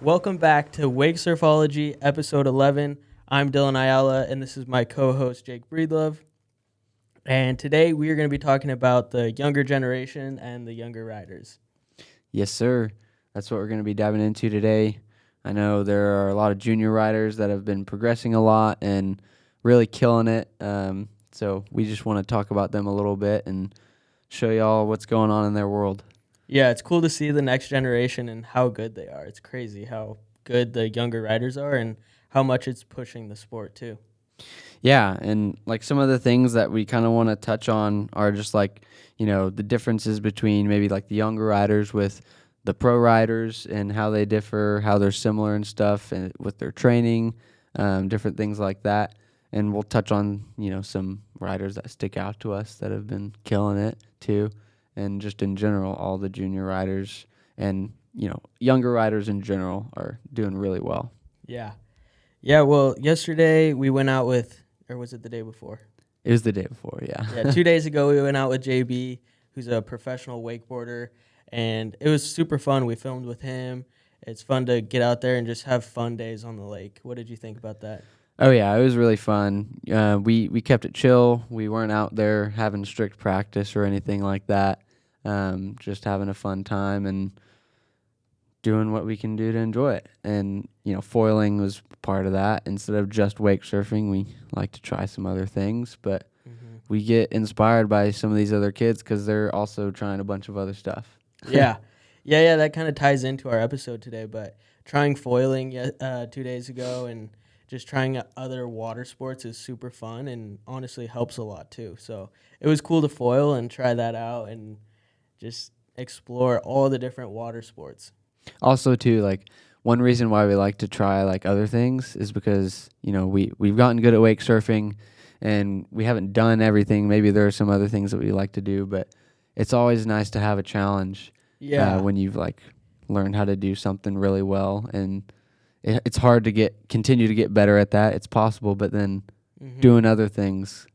Welcome back to Wakesurfology, episode 11. I'm Dylan Ayala, and this is my co-host, Jake Breedlove. And today we are going to be talking about the younger generation and the younger riders. Yes, sir. That's what we're going to be diving into today. I know there are a lot of junior riders that have been progressing a lot and really killing it. So we just want to talk about them a little bit and show y'all what's going on in their world. Yeah, it's cool to see the next generation and how good they are. It's crazy how good the younger riders are and how much it's pushing the sport too. Yeah, and like some of the things that we kind of want to touch on are just like, the differences between maybe like the younger riders with the pro riders and how they differ, how they're similar and stuff, and with their training, different things like that. And we'll touch on, some riders that stick out to us that have been killing it too. And just in general, all the junior riders and, younger riders in general are doing really well. Yeah. Yeah, well, yesterday we went out with, or was it the day before? It was the day before, yeah. Yeah, 2 days ago we went out with JB, who's a professional wakeboarder, and it was super fun. We filmed with him. It's fun to get out there and just have fun days on the lake. What did you think about that? Oh yeah, it was really fun. We kept it chill. We weren't out there having strict practice or anything like that. Just having a fun time and doing what we can do to enjoy it. And foiling was part of that. Instead of just wake surfing, we like to try some other things. But we get inspired by some of these other kids because they're also trying a bunch of other stuff. Yeah. Yeah, that kind of ties into our episode today. But trying foiling 2 days ago and just trying other water sports is super fun and honestly helps a lot too. So it was cool to foil and try that out and just explore all the different water sports. Also, too, like one reason why we like to try like other things is because we've gotten good at wake surfing, and we haven't done everything. Maybe there are some other things that we like to do, but it's always nice to have a challenge. Yeah. When you've like learned how to do something really well, and it's hard to continue to get better at that. It's possible, but then doing other things,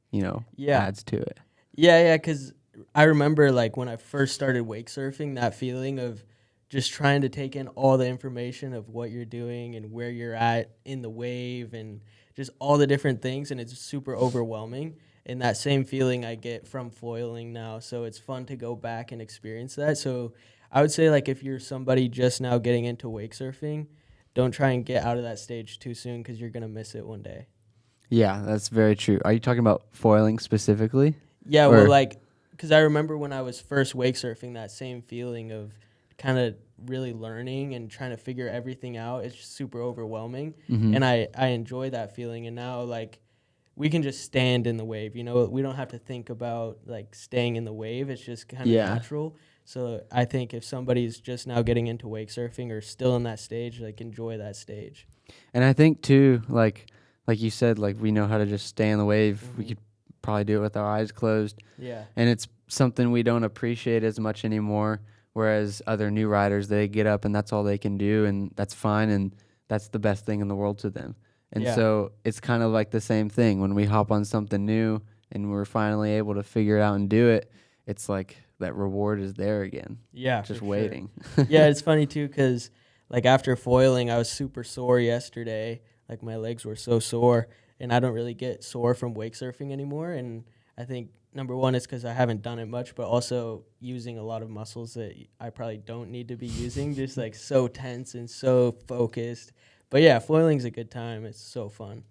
adds to it. Yeah, because I remember like when I first started wake surfing, that feeling of just trying to take in all the information of what you're doing and where you're at in the wave and just all the different things, and it's super overwhelming. And that same feeling I get from foiling now, so it's fun to go back and experience that. So I would say like if you're somebody just now getting into wake surfing, don't try and get out of that stage too soon because you're going to miss it one day. Yeah, that's very true. Are you talking about foiling specifically? Yeah, well, like, because I remember when I was first wake surfing, that same feeling of kind of really learning and trying to figure everything out. It's just super overwhelming, and I enjoy that feeling. And now, like, we can just stand in the wave. We don't have to think about, like, staying in the wave. It's just kind of natural. So I think if somebody's just now getting into wake surfing or still in that stage, like, enjoy that stage. And I think, too, like you said, like, we know how to just stay in the wave. We could probably do it with our eyes closed. Yeah. And it's something we don't appreciate as much anymore, whereas other new riders, they get up and that's all they can do, and that's fine, and that's the best thing in the world to them. And so it's kind of like the same thing. When we hop on something new and we're finally able to figure it out and do it, it's like that reward is there again. Yeah, just waiting. Sure. Yeah, it's funny too because like after foiling, I was super sore yesterday. Like my legs were so sore, and I don't really get sore from wake surfing anymore. And I think number one is because I haven't done it much, but also using a lot of muscles that I probably don't need to be using, just like so tense and so focused. But yeah, foiling's a good time. It's so fun.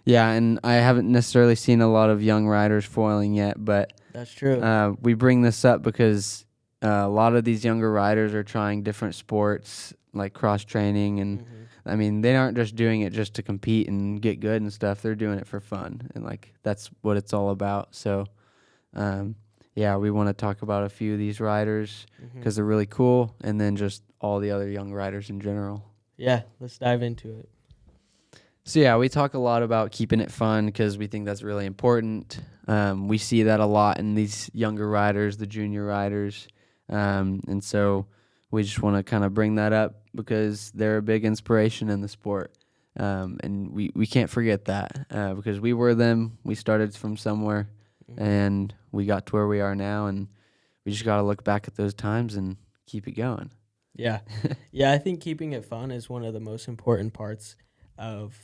Yeah, and I haven't necessarily seen a lot of young riders foiling yet, but that's true. We bring this up because a lot of these younger riders are trying different sports like cross training, and I mean they aren't just doing it just to compete and get good and stuff. They're doing it for fun, and like that's what it's all about. So yeah, we want to talk about a few of these riders because they're really cool, and then just all the other young riders in general. Yeah, let's dive into it. So yeah, we talk a lot about keeping it fun because we think that's really important. We see that a lot in these younger riders, the junior riders, and so we just want to kind of bring that up because they're a big inspiration in the sport, and we can't forget that because we were them. We started from somewhere, and we got to where we are now, and we just got to look back at those times and keep it going. Yeah. Yeah, I think keeping it fun is one of the most important parts of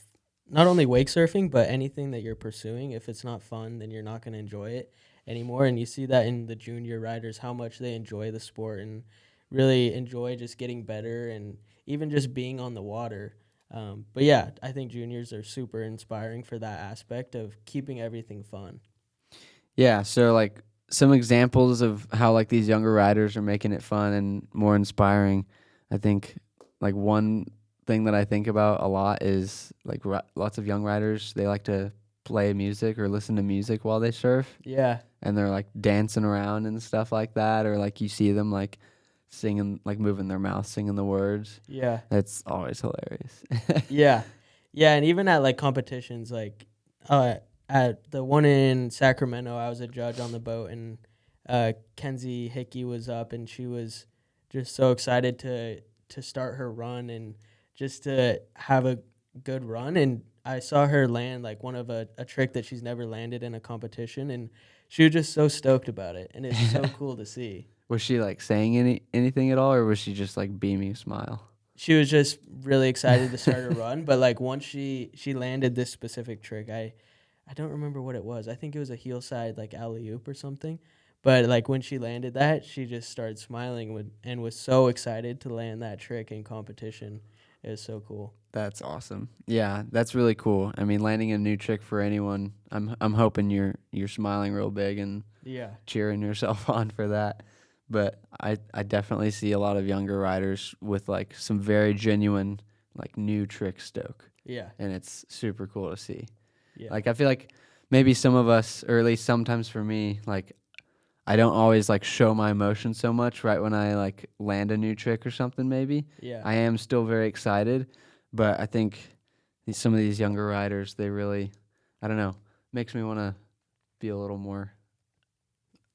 not only wake surfing, but anything that you're pursuing. If it's not fun, then you're not going to enjoy it anymore. And you see that in the junior riders, how much they enjoy the sport and really enjoy just getting better and even just being on the water. But yeah, I think juniors are super inspiring for that aspect of keeping everything fun. Yeah, so like some examples of how like these younger riders are making it fun and more inspiring. I think like one thing that I think about a lot is like lots of young riders, they like to play music or listen to music while they surf, Yeah. and they're like dancing around and stuff like that, or like you see them like singing, like moving their mouth singing the words. Yeah. That's always hilarious. Yeah. Yeah, and even at like competitions like uh at the one in Sacramento, I was a judge on the boat and Kenzie Hickey was up and she was just so excited to start her run and just to have a good run and I saw her land like one of a trick that she's never landed in a competition and she was just so stoked about it and it's so cool to see. Was she like saying anything at all, or was she just like beaming smile? She was just really excited to start a run, but like once she landed this specific trick, I don't remember what it was. I think it was a heel side like alley oop or something. But like when she landed that, she just started smiling and was so excited to land that trick in competition. It was so cool. That's awesome. Yeah, that's really cool. I mean, landing a new trick for anyone, I'm hoping you're smiling real big and Yeah. cheering yourself on for that. But I definitely see a lot of younger riders with like some very genuine like new trick stoke, Yeah. and it's super cool to see. Yeah. Like I feel like maybe some of us, or at least sometimes for me, like I don't always like show my emotion so much right when I like land a new trick or something maybe. Yeah. I am still very excited, but I think some of these younger riders, they really, I don't know, makes me want to be a little more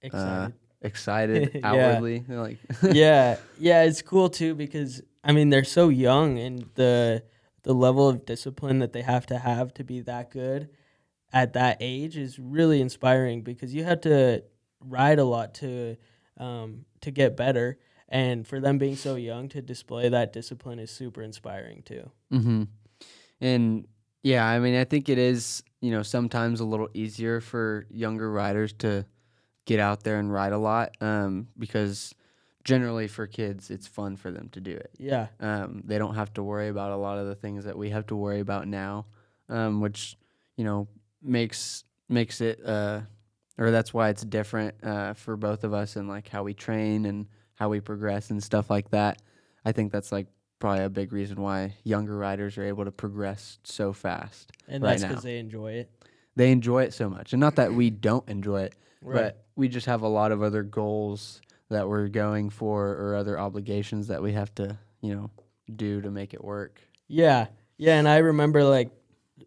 uh Excited. excited Yeah. outwardly. Like Yeah. Yeah, it's cool too because I mean they're so young and the level of discipline that they have to be that good at that age is really inspiring because you had to ride a lot to get better, and for them being so young to display that discipline is super inspiring too. mhm. And yeah, I mean, I think it is, sometimes a little easier for younger riders to get out there and ride a lot, because generally for kids, it's fun for them to do it. Yeah, They don't have to worry about a lot of the things that we have to worry about now, which you know makes it, or that's why it's different for both of us, and like how we train and how we progress and stuff like that. I think that's like probably a big reason why younger riders are able to progress so fast and right that's because now. they enjoy it. They enjoy it so much, and not that we don't enjoy it, Right. but we just have a lot of other goals that we're going for, or other obligations that we have to do to make it work. Yeah, yeah, and I remember like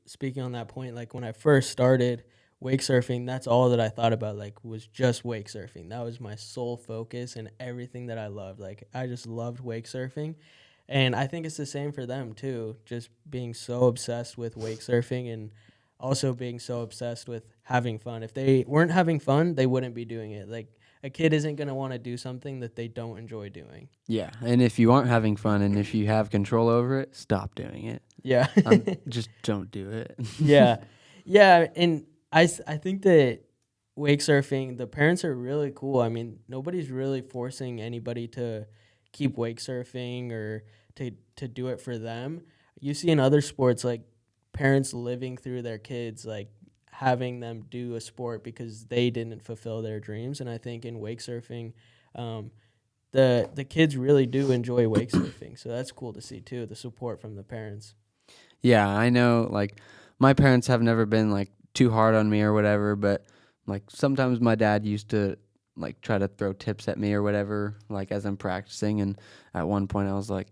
speaking on that point, like when I first started wake surfing, that's all that I thought about, like was just wake surfing. That was my sole focus and everything that I loved. Like I just loved wake surfing. And I think it's the same for them too, just being so obsessed with wake surfing and also being so obsessed with having fun. If they weren't having fun, they wouldn't be doing it. Like a kid isn't going to want to do something that they don't enjoy doing. Yeah, and if you aren't having fun and if you have control over it, stop doing it. Yeah. Just don't do it. Yeah. Yeah, and I think that wake surfing, the parents are really cool. I mean, nobody's really forcing anybody to keep wake surfing or to do it for them. You see in other sports like parents living through their kids, like having them do a sport because they didn't fulfill their dreams. And I think in wake surfing, um, the kids really do enjoy wake surfing. So that's cool to see too, the support from the parents. Yeah, I know, like, my parents have never been, like, too hard on me or whatever, but, like, sometimes my dad used to, like, try to throw tips at me or whatever, like, as I'm practicing, and at one point I was like,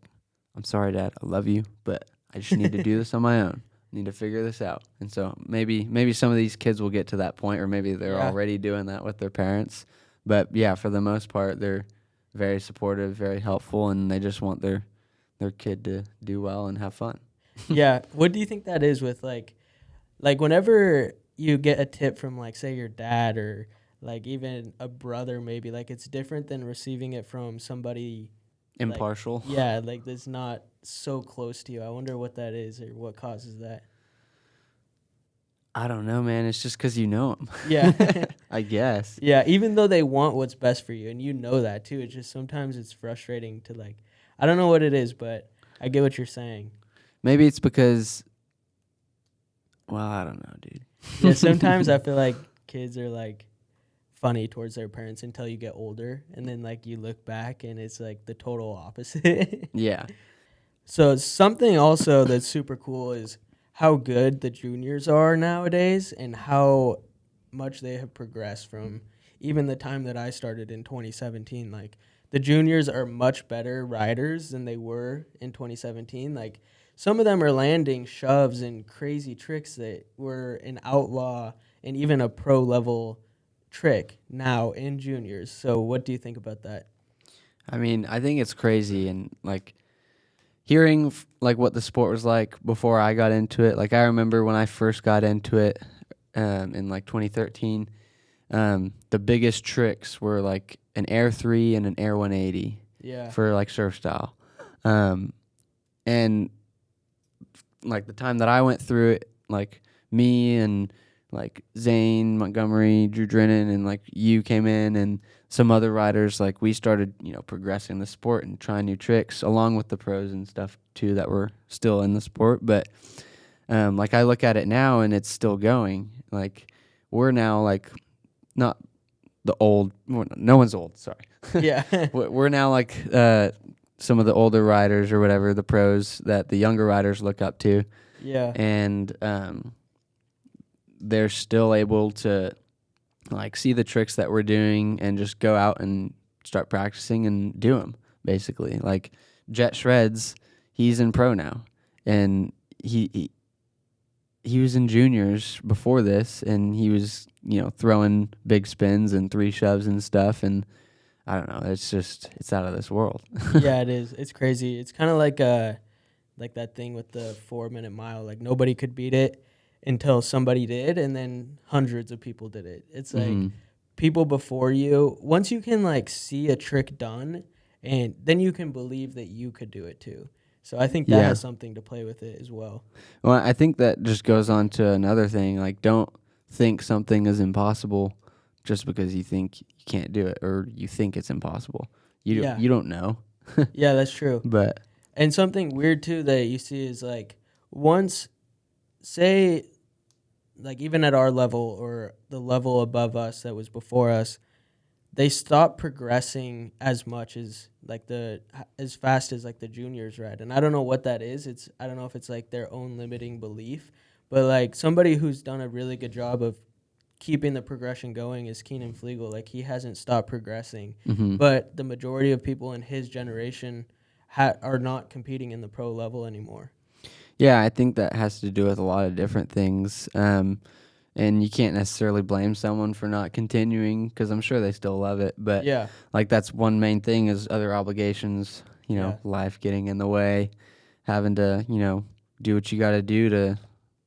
"I'm sorry, Dad, I love you, but I just need to do this on my own. I need to figure this out." And so maybe some of these kids will get to that point, or maybe they're Yeah. already doing that with their parents. But, yeah, for the most part, they're very supportive, very helpful, and they just want their kid to do well and have fun. Yeah. What do you think that is with like whenever you get a tip from like say your dad or like even a brother maybe like it's different than receiving it from somebody like Impartial. yeah, like that's not so close to you. I wonder what that is or what causes that. I don't know, man. It's just because you know them. Yeah. I guess. Yeah, even though they want what's best for you and you know that too, it's just sometimes it's frustrating to like I don't know what it is, but I get what you're saying. Maybe it's because, well, I don't know, Yeah, sometimes I dude. feel like kids are like funny towards their parents until you get older and then like you look back and it's like the total opposite. Yeah. So something also that's super cool is how good the juniors are nowadays and how much they have progressed from even the time that I started in 2017. Like the juniors are much better riders than they were in 2017. Like some of them are landing shoves and crazy tricks that were an outlaw and even a pro level trick now in juniors. So what do you think about that? I mean, I think it's crazy, and like hearing like what the sport was like before I got into it. Like I remember when I first got into it in like 2013. The biggest tricks were like an Air 3 and an Air 180 Yeah. for like surf style. Um, and like the time that I went through it, like me and like Zane Montgomery, Drew Drennan, and like you came in, and some other riders, like we started, progressing the sport and trying new tricks along with the pros and stuff too that were still in the sport. But like I look at it now and it's still going. Like we're now like not the old, no one's old, sorry. Yeah. We're now like some of the older riders or whatever, the pros that the younger riders look up to, Yeah. and they're still able to like see the tricks that we're doing and just go out and start practicing and do them. Basically, like Jet Shreds, he's in pro now, and he was in juniors before this, and he was throwing big spins and three shoves and stuff, and I don't know, it's out of this world. Yeah, it is. It's crazy. It's kind of like that thing with the 4 minute mile. Like nobody could beat it until somebody did, and then hundreds of people did it. It's like Hmm. people before you. Once you can like see a trick done, and then you can believe that you could do it too. So I think that Yeah. has something to play with it as well. Well, I think that just goes on to another thing. Like, don't think something is impossible just because you think you can't do it or you think it's impossible. Yeah, You don't know. yeah, that's true. But And something weird too that you see is like once, say, like even at our level or the level above us that was before us, they stopped progressing as much as like the as fast as like the juniors read, and I don't know what that is. It's I don't know if it's like their own limiting belief, but like somebody who's done a really good job of keeping the progression going is Keenan Flegel. Like he hasn't stopped progressing, hmm but the majority of people in his generation are not competing in the pro level anymore. yeah, I think that has to do with a lot of different things. And you can't necessarily blame someone for not continuing because I'm sure they still love it. But Yeah, like that's one main thing is other obligations, yeah, life getting in the way, having to, do what you got to do to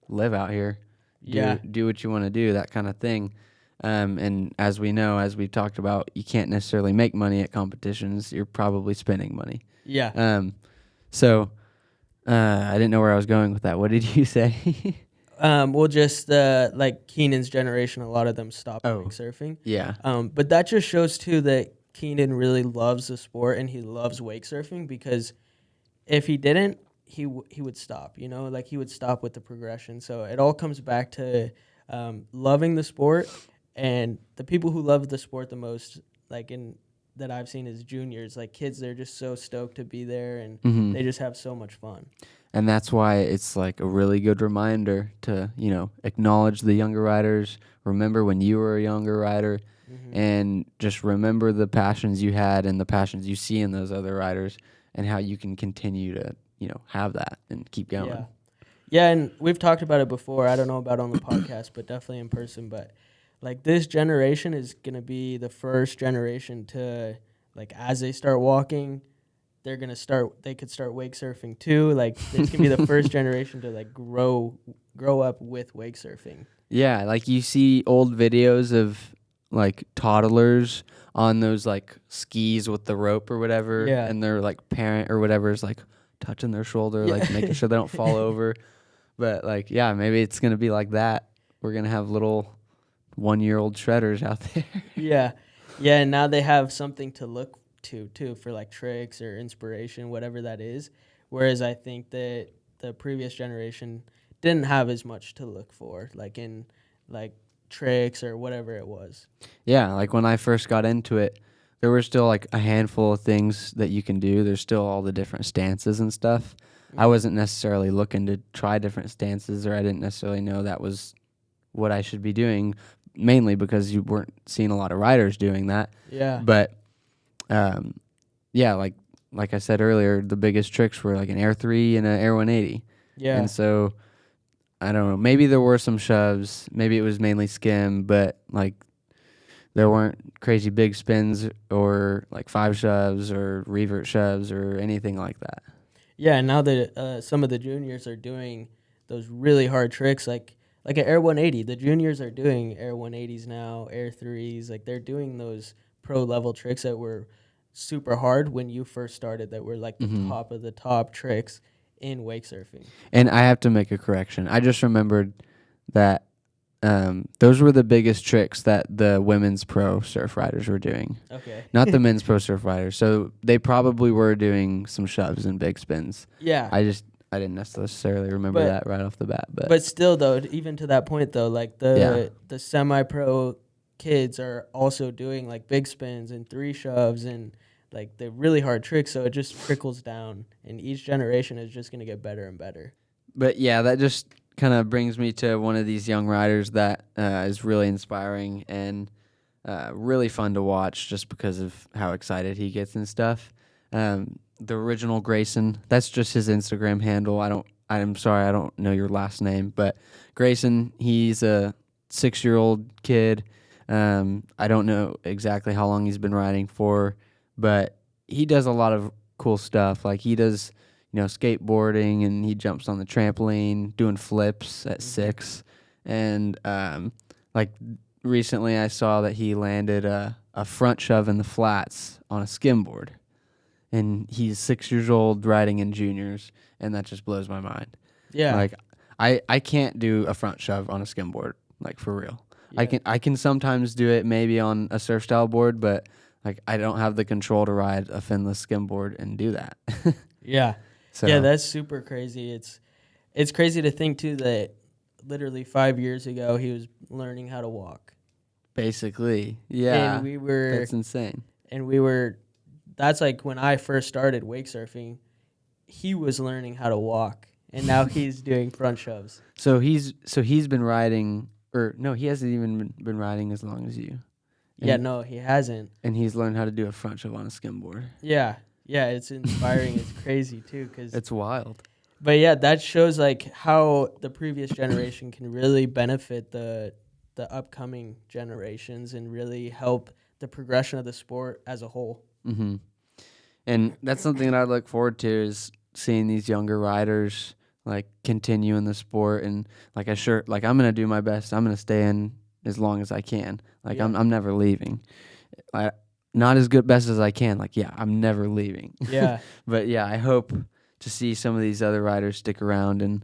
live out here, yeah, do what you want to do, that kind of thing. And as we know, as we talked about, you can't necessarily make money at competitions. You're probably spending money. yeah. Um, so I didn't know where I was going with that. What did you say? Well, just like Keenan's generation, a lot of them stopped Oh, wake surfing. yeah. But that just shows too that Keenan really loves the sport and he loves wake surfing because if he didn't, he would stop. You know, like he would stop with the progression. So it all comes back to loving the sport, and the people who love the sport the most, like in that I've seen is juniors. Like kids, they're just so stoked to be there, and hmm they just have so much fun. And that's why it's like a really good reminder to, acknowledge the younger riders, remember when you were a younger rider, Hmm. and just remember the passions you had and the passions you see in those other riders and how you can continue to, have that and keep Yeah. going. Yeah, and we've talked about it before. I don't know about on the podcast, but definitely in person. But like this generation is gonna be the first generation to like as they start walking, they're gonna start. They could start wake surfing too. Like it's gonna be the first generation to like grow up with wake surfing. Yeah, like you see old videos of like toddlers on those like skis with the rope or whatever, Yeah. and their like parent or whatever is like touching their shoulder, Yeah. like making sure they don't fall over. But like, yeah, maybe it's gonna be like that. We're gonna have little 1-year-old shredders out there. Yeah. Yeah, and now they have something to look to too for like tricks or inspiration, whatever that is. Whereas I think that the previous generation didn't have as much to look for, like in like tricks or whatever it was. Yeah, like when I first got into it, there were still like a handful of things that you can do. There's still all the different stances and stuff. I Mhm. wasn't necessarily looking to try different stances, or I didn't necessarily know that was what I should be doing, mainly because you weren't seeing a lot of riders doing that. Yeah. But um, yeah, like I said earlier, the biggest tricks were like an Air 3 and an Air 180. And Yeah. so I don't know, maybe there were some shoves, maybe it was mainly skim, but like there weren't crazy big spins or like 5 shoves or revert shoves or anything like that. Yeah, and now that some of the juniors are doing those really hard tricks, like an Air 180. The juniors are doing Air 180s now, Air 3s. Like they're doing those pro level tricks that were super hard when you first started. That were like the Hmm. top of the top tricks in wake surfing. And I have to make a correction. I just remembered that those were the biggest tricks that the women's pro surf riders were doing, Okay. not the men's pro surf riders. So they probably were doing some shoves and big spins. Yeah, I didn't necessarily remember but that right off the bat, but but still though, even to that point though, like yeah. the semi pro kids are also doing like big spins and three shoves and like the really hard tricks. So it just trickles down, and each generation is just gonna get better and better. But yeah, that just kind of brings me to one of these young riders that is really inspiring and really fun to watch just because of how excited he gets and stuff. The original Grayson, that's just his Instagram handle. I'm sorry, I don't know your last name, but Grayson, he's a 6-year-old kid. I don't know exactly how long he's been riding for, but he does a lot of cool stuff. Like he does, skateboarding, and he jumps on the trampoline, doing flips at Mhm. 6, and like recently I saw that he landed a front shove in the flats on a skimboard, and he's 6 years old riding in juniors, and that just blows my mind. Yeah, Like I can't do a front shove on a skimboard, like for real. yeah, I can sometimes do it maybe on a surf style board, but like I don't have the control to ride a finless skimboard and do that. yeah, yeah. So That's super crazy. It's crazy to think too that literally 5 years ago he was learning how to walk, basically, and yeah, we were that's insane. and we were. That's like when I first started wake surfing. He was learning how to walk, and now he's doing front shoves. So he's been riding, or no, he hasn't even been riding as long as you, Yeah, and no, he hasn't. and he's learned how to do a front shove on a skimboard. Yeah, yeah, it's inspiring. It's crazy too, cause. It's wild. But yeah, that shows like how the previous generation can really benefit the upcoming generations and really help the progression of the sport as a whole. Hmm. And that's something that I look forward to, is seeing these younger riders like continue in the sport, and like I'm gonna do my best. I'm gonna stay in as long as I can. Like Yeah, I'm never leaving. I Not as good best as I can. Like yeah, I'm never leaving. yeah, But yeah, I hope to see some of these other riders stick around, and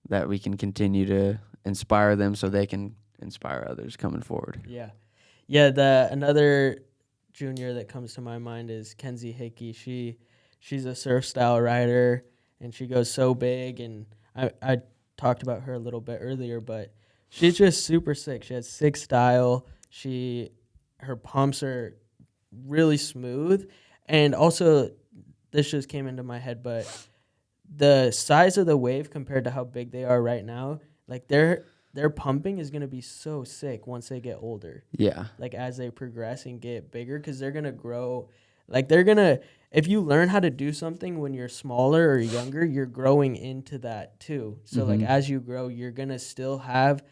that we can continue to inspire them so they can inspire others coming forward. yeah, yeah. The another junior that comes to my mind is Kenzie Hickey. She's a surf style rider, and she goes so big. And I talked about her a little bit earlier, but she's just super sick. She has sick style. Her pumps are really smooth, and also this just came into my head, but the size of the wave compared to how big they are right now, like their pumping is gonna be so sick once they get older. Yeah. Like as they progress and get bigger, because they're gonna grow. Like they're gonna, if you learn how to do something when you're smaller or younger, you're growing into that too. So like Hmm. as you grow, you're gonna still have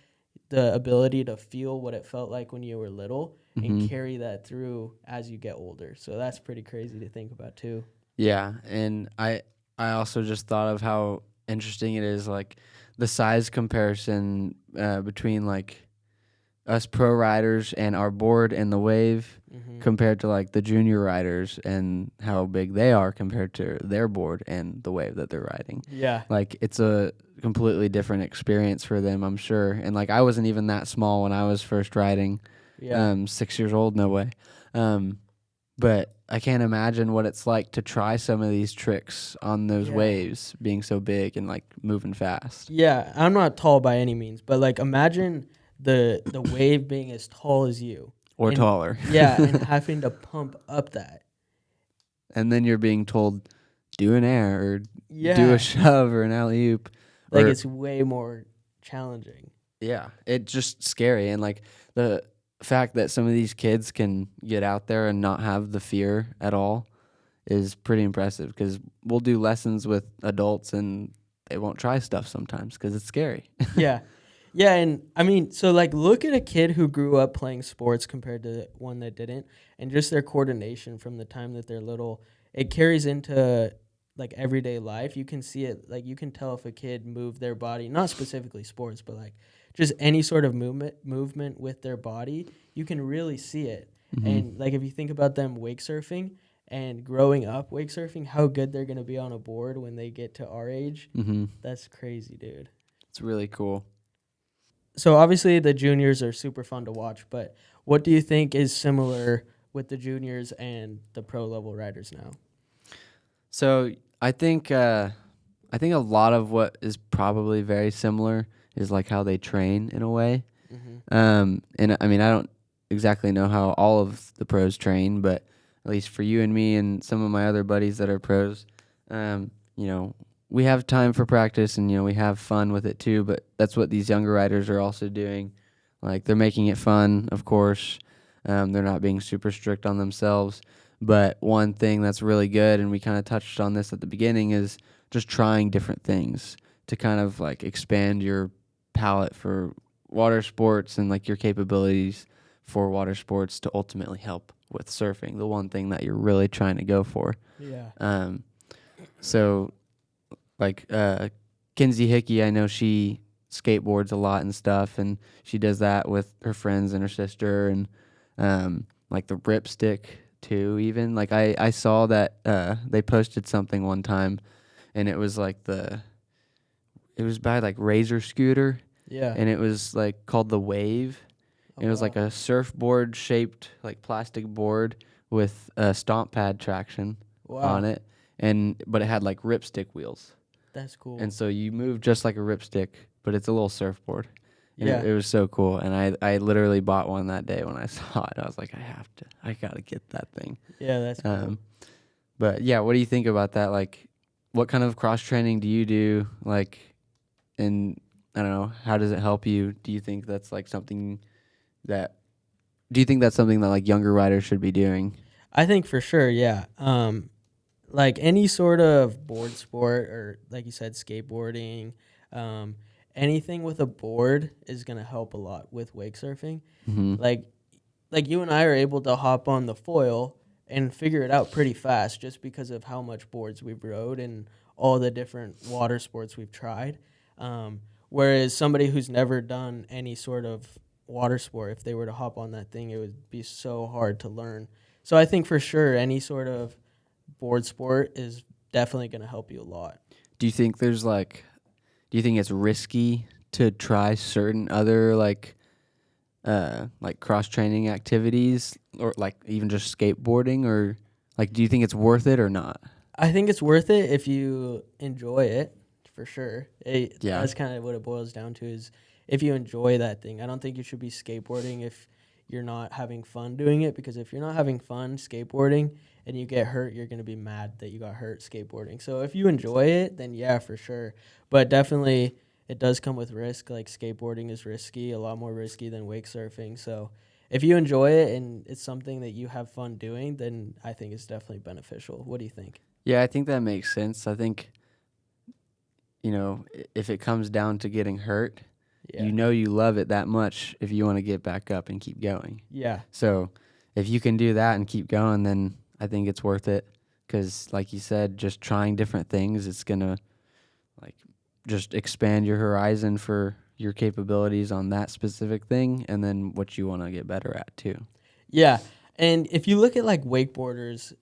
the ability to feel what it felt like when you were little and Hmm. carry that through as you get older. So that's pretty crazy to think about too. Yeah, and I also just thought of how interesting it is, like the size comparison between like us pro riders and our board and the wave Mm-hmm. compared to like the junior riders and how big they are compared to their board and the wave that they're riding. Yeah. Like it's a completely different experience for them, I'm sure. And like I wasn't even that small when I was first riding. Yeah. 6 years old, no way. But I can't imagine what it's like to try some of these tricks on those Yeah. waves being so big and like moving fast. Yeah. I'm not tall by any means, but like imagine the wave being as tall as you. Or And taller. yeah, and having to pump up that. And then you're being told do an air or do a Yeah. shove or an alley oop. Like Or it's way more challenging. yeah, it's just scary. And like the fact that some of these kids can get out there and not have the fear at all is pretty impressive, because we'll do lessons with adults and they won't try stuff sometimes because it's scary. Yeah. Yeah, and I mean, so like look at a kid who grew up playing sports compared to one that didn't, and just their coordination from the time that they're little, it carries into like everyday life. You can see it, like you can tell if a kid moved their body, not specifically sports, but like just any sort of movement with their body, you can really see it. And like if you think about them wake surfing and growing up wake surfing, how good they're going to be on a board when they get to our age, Mm-hmm. that's crazy, dude. It's really cool. So obviously the juniors are super fun to watch, but what do you think is similar with the juniors and the pro level riders now? So I think a lot of what is probably very similar is like how they train in a way. Mm-hmm. And I mean, I don't exactly know how all of the pros train, but at least for you and me and some of my other buddies that are pros, you know, we have time for practice and, we have fun with it too, but that's what these younger riders are also doing. Like they're making it fun, of course. They're not being super strict on themselves. But one thing that's really good, and we kind of touched on this at the beginning, is just trying different things to kind of like expand your palette for water sports and like your capabilities for water sports to ultimately help with surfing, the one thing that you're really trying to go for. Yeah. Um, so like Kinsey Hickey, I know she skateboards a lot and stuff, and she does that with her friends and her sister, and like the ripstick too. Even like I saw that they posted something one time, and it was like it was by like Razor Scooter, Yeah. and it was like called the Wave. Oh, It was like wow. a surfboard shaped like plastic board with a stomp pad traction on Wow. it, but it had like ripstick wheels. That's cool. And so you move just like a ripstick, but it's a little surfboard. And Yeah. it was so cool. And I literally bought one that day when I saw it. I was like, I got to get that thing. Yeah, that's cool. But yeah, what do you think about that? Like, what kind of cross training do you do? Like, and I don't know, how does it help you? Do you think that's like that, do you think that's something that like younger riders should be doing? I think for sure, yeah. Like any sort of board sport or like you said, skateboarding, um, anything with a board is gonna help a lot with wake surfing. Mm-hmm. Like you and I are able to hop on the foil and figure it out pretty fast just because of how much boards we've rode and all the different water sports we've tried. Whereas somebody who's never done any sort of water sport, if they were to hop on that thing, it would be so hard to learn. So I think for sure any sort of board sport is definitely going to help you a lot. Do you think do you think it's risky to try certain other like cross training activities, or like even just skateboarding, or like do you think it's worth it or not? I think it's worth it if you enjoy it, for sure. Yeah. That's kind of what it boils down to is if you enjoy that thing. I don't think you should be skateboarding if you're not having fun doing it, because if you're not having fun skateboarding and you get hurt, you're going to be mad that you got hurt skateboarding. So if you enjoy it, then yeah, for sure. But definitely it does come with risk. Like skateboarding is risky, a lot more risky than wake surfing. So if you enjoy it and it's something that you have fun doing, then I think it's definitely beneficial. What do you think? Yeah, I think that makes sense. I think, if it comes down to getting hurt, Yeah. you love it that much if you want to get back up and keep going. Yeah. So if you can do that and keep going, then I think it's worth it. Because like you said, just trying different things, it's going to like just expand your horizon for, your capabilities on that specific thing, and then what you want to get better at too. Yeah, and if you look at like wakeboarders,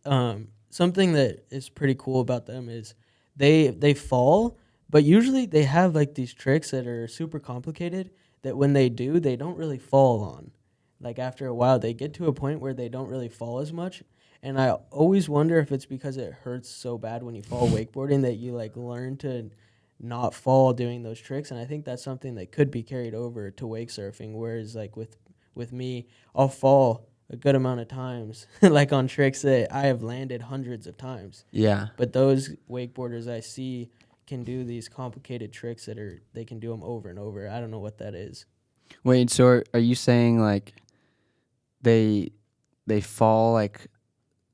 something that is pretty cool about them is they fall, but usually they have like these tricks that are super complicated that when they do, they don't really fall on. Like after a while, they get to a point where they don't really fall as much. And I always wonder if it's because it hurts so bad when you fall wakeboarding that you like learn to not fall doing those tricks. And I think that's something that could be carried over to wake surfing. Whereas like with me, I'll fall a good amount of times, like on tricks that I have landed hundreds of times. Yeah. But those wakeboarders I see can do these complicated tricks that they can do them over and over. I don't know what that is. Wait, so are you saying like they they fall like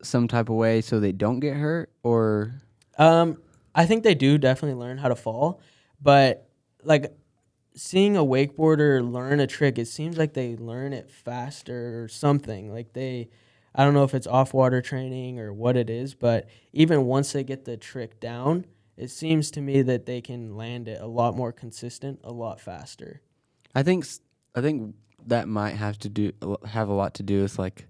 some type of way so they don't get hurt, or Um, I think they do definitely learn how to fall, but like seeing a wakeboarder learn a trick, it seems like they learn it faster or something. I don't know if it's off water training or what it is, but even once they get the trick down, it seems to me that they can land it a lot more consistent, a lot faster. I think I think that might have a lot to do with like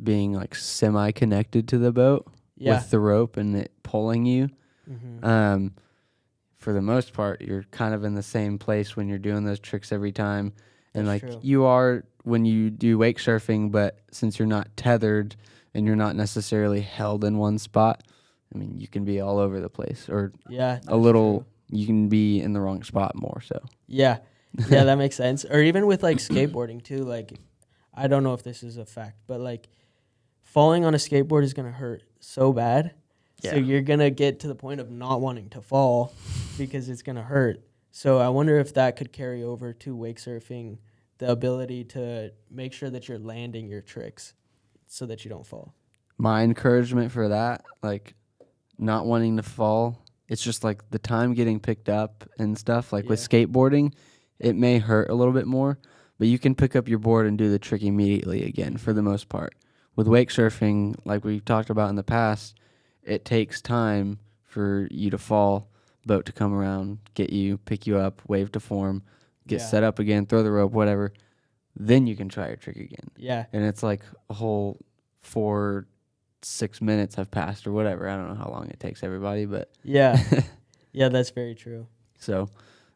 being like semi connected to the boat Yeah. with the rope and it pulling you. Mm-hmm. For the most part, you're kind of in the same place when you're doing those tricks every time. And That's like true. you are when you do wake surfing, but since you're not tethered and you're not necessarily held in one spot, I mean, you can be all over the place, or Yeah, a little, you can be in the wrong spot more. So, Yeah. Yeah, that makes sense. Or even with like skateboarding too, like I don't know if this is a fact, but like falling on a skateboard is going to hurt so bad. So Yeah. you're going to get to the point of not wanting to fall because it's going to hurt. So I wonder if that could carry over to wake surfing, the ability to make sure that you're landing your tricks so that you don't fall. my encouragement for that, like not wanting to fall, it's just like the time getting picked up and stuff. Like with skateboarding, it may hurt a little bit more, but you can pick up your board and do the trick immediately again for the most part. With wake surfing, like we've talked about in the past, it takes time for you to fall, boat to come around, get you, pick you up, wave to form, get set up again, throw the rope, whatever. Then you can try your trick again. Yeah. And it's like a whole 4-6 minutes have passed or whatever. I don't know how long it takes everybody, but Yeah. Yeah, that's very true. so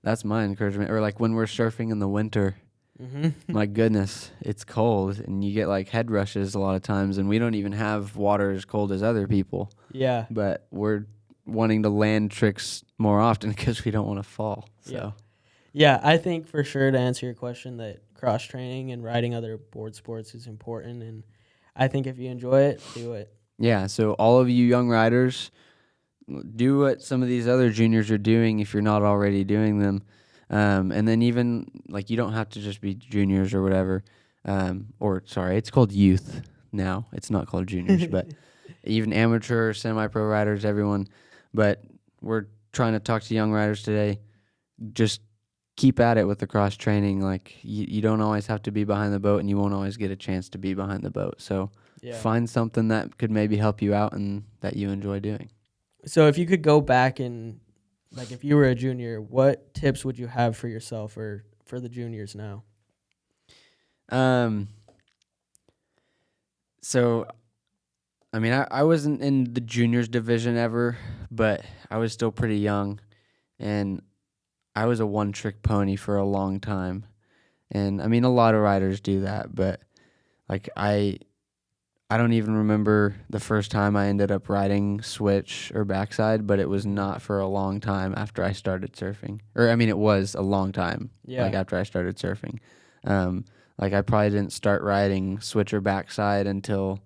that's my encouragement. Or like when we're surfing in the winter, Mm-hmm. my goodness, it's cold and you get like head rushes a lot of times, and we don't even have water as cold as other people. Yeah. But we're wanting to land tricks more often because we don't want to fall. So Yeah, I think for sure to answer your question that cross training and riding other board sports is important, and I think if you enjoy it, do it. yeah, so all of you young riders, do what some of these other juniors are doing if you're not already doing them. And then even like you don't have to just be juniors or whatever. Or sorry, it's called youth now. It's not called juniors, but even amateur, semi-pro riders, everyone. But we're trying to talk to young riders today. Just keep at it with the cross training. Like you don't always have to be behind the boat, and you won't always get a chance to be behind the boat. So find something that could maybe help you out and that you enjoy doing. So if you could go back and like if you were a junior, what tips would you have for yourself or for the juniors now? So I mean, I wasn't in the juniors division ever, but I was still pretty young, and I was a one-trick pony for a long time. And I mean, a lot of riders do that, but like I don't even remember the first time I ended up riding switch or backside, but it was not for a long time after I started surfing. Or I mean, it was a long time, like after I started surfing. Like I probably didn't start riding switch or backside until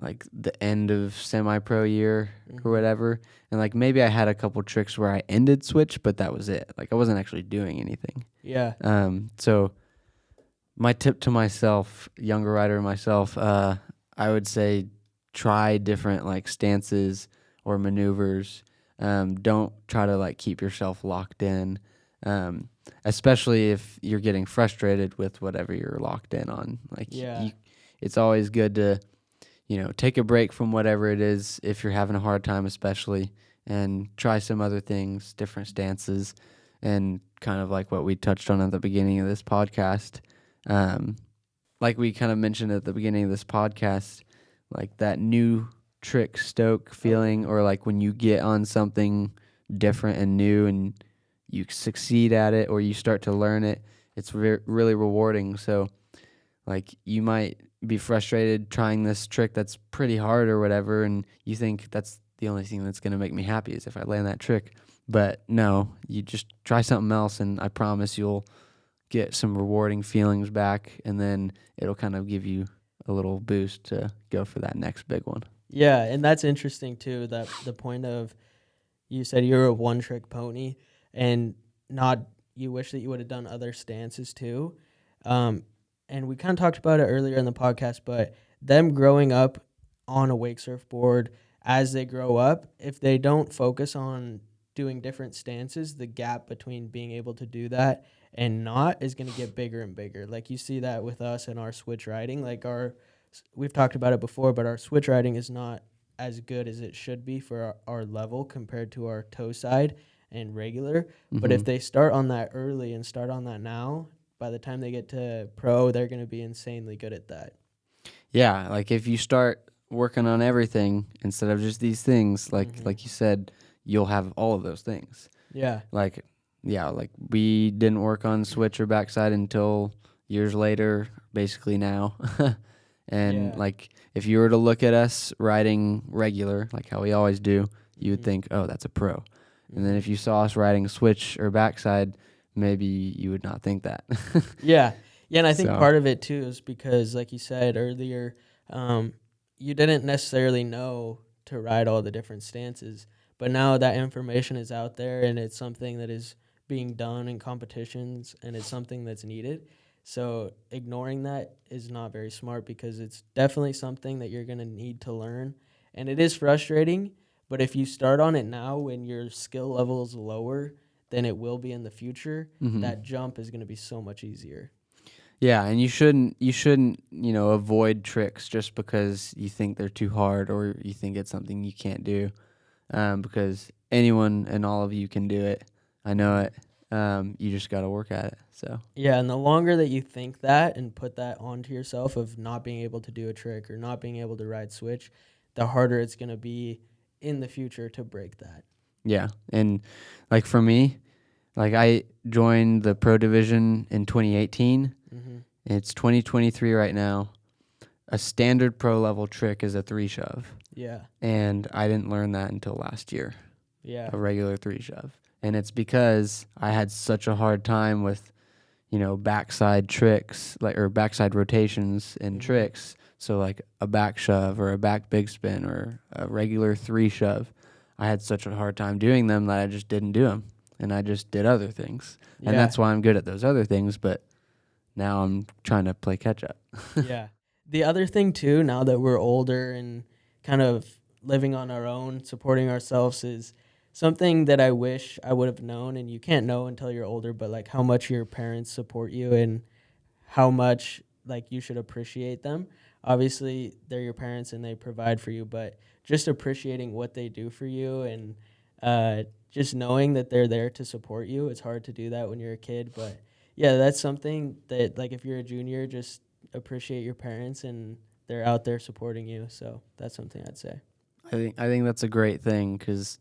like the end of semi-pro year or whatever. And like maybe I had a couple tricks where I ended switch, but that was it. Like I wasn't actually doing anything. Yeah. So my tip to myself, younger rider myself, I would say try different like stances or maneuvers. Don't try to like keep yourself locked in, especially if you're getting frustrated with whatever you're locked in on. Like it's always good to, take a break from whatever it is if you're having a hard time, especially, and try some other things, different stances. and kind of like what we touched on at the beginning of this podcast. Um, like we kind of mentioned at the beginning of this podcast, like that new trick stoke feeling, or like when you get on something different and new and you succeed at it or you start to learn it, it's really rewarding. So like you might be frustrated trying this trick that's pretty hard or whatever, and you think that's the only thing that's going to make me happy is if I land that trick. But no, you just try something else, and I promise you'll get some rewarding feelings back, and then it'll kind of give you a little boost to go for that next big one. Yeah, and that's interesting too. That the point of you said you're a one trick pony, and not you wish that you would have done other stances too. Um, and we kind of talked about it earlier in the podcast, but them growing up on a wake surfboard as they grow up, if they don't focus on doing different stances, the gap between being able to do that and not is going to get bigger and bigger. Like you see that with us and our switch riding. Like we've talked about it before, but our switch riding is not as good as it should be for our level compared to our toe side and regular. But if they start on that early and start on that now, by the time they get to pro, they're going to be insanely good at that. Yeah, like if you start working on everything instead of just these things, like you said, you'll have all of those things. Yeah. Like, yeah, like we didn't work on switch or backside until years later, basically now. And Yeah. like if you were to look at us riding regular, like how we always do, you would think, oh, that's a pro. And then if you saw us riding switch or backside, maybe you would not think that. Yeah. Yeah, and I think So, part of it too is because, like you said earlier, you didn't necessarily know to ride all the different stances, but now that information is out there and it's something that is being done in competitions and it's something that's needed. So ignoring that is not very smart because it's definitely something that you're going to need to learn, and it is frustrating. But if you start on it now when your skill level is lower than it will be in the future, that jump is going to be so much easier. yeah, and you shouldn't, avoid tricks just because you think they're too hard or you think it's something you can't do. Because anyone and all of you can do it. I know it. You just got to work at it. So, Yeah, and the longer that you think that and put that onto yourself of not being able to do a trick or not being able to ride switch, the harder it's going to be in the future to break that. yeah. And like for me, like I joined the pro division in 2018. Mm-hmm. It's 2023 right now. A standard pro level trick is a three shove. Yeah. And I didn't learn that until last year, Yeah. a regular three shove. And it's because I had such a hard time with, backside tricks, like, or backside rotations and tricks. So like a back shove or a back big spin or a regular three shove. I had such a hard time doing them that I just didn't do them. And I just did other things. And Yeah. that's why I'm good at those other things. But now I'm trying to play catch up. Yeah. The other thing too, now that we're older and kind of living on our own, supporting ourselves, is something that I wish I would have known, and you can't know until you're older, but like how much your parents support you and how much like you should appreciate them. Obviously, they're your parents and they provide for you, but just appreciating what they do for you and just knowing that they're there to support you. It's hard to do that when you're a kid, but yeah, that's something that like if you're a junior, just appreciate your parents and they're out there supporting you. So that's something I'd say. I think that's a great thing because,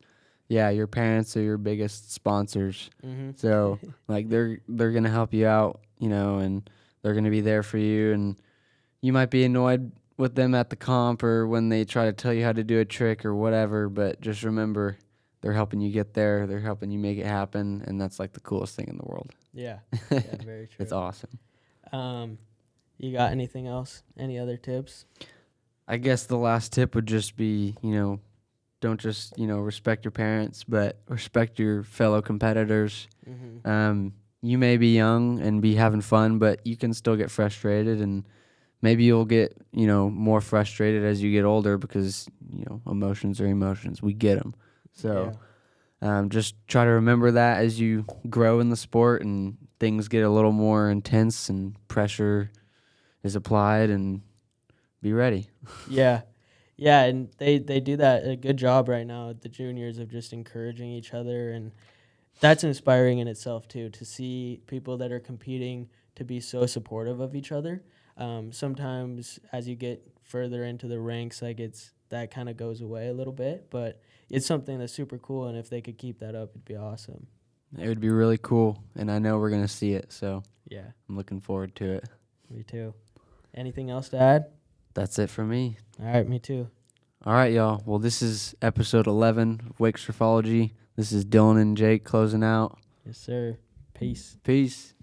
yeah, your parents are your biggest sponsors. Mm-hmm. So like they're gonna help you out, and they're gonna be there for you. And you might be annoyed with them at the comp or when they try to tell you how to do a trick or whatever. But just remember, they're helping you get there. They're helping you make it happen, and that's like the coolest thing in the world. Yeah, yeah, very true. It's awesome. You got anything else? Any other tips? I guess the last tip would just be, don't just, respect your parents, but respect your fellow competitors. Mm-hmm. You may be young and be having fun, but you can still get frustrated, and maybe you'll get, more frustrated as you get older because, emotions are emotions. We get them. So just try to remember that as you grow in the sport and things get a little more intense and pressure is applied, and be ready. Yeah. Yeah, and they do that a good job right now at the juniors of just encouraging each other and that's inspiring in itself too, to see people that are competing to be so supportive of each other. Sometimes as you get further into the ranks, like it's that kind of goes away a little bit, but it's something that's super cool. And if they could keep that up, it'd be awesome. It would be really cool, and I know we're gonna see it. So Yeah, I'm looking forward to it. me too. Anything else to add? That's it for me. All right, me too. All right, y'all. Well, this is episode 11 of Wakesurfology. This is Dylan and Jake closing out. Yes, sir. Peace. Peace.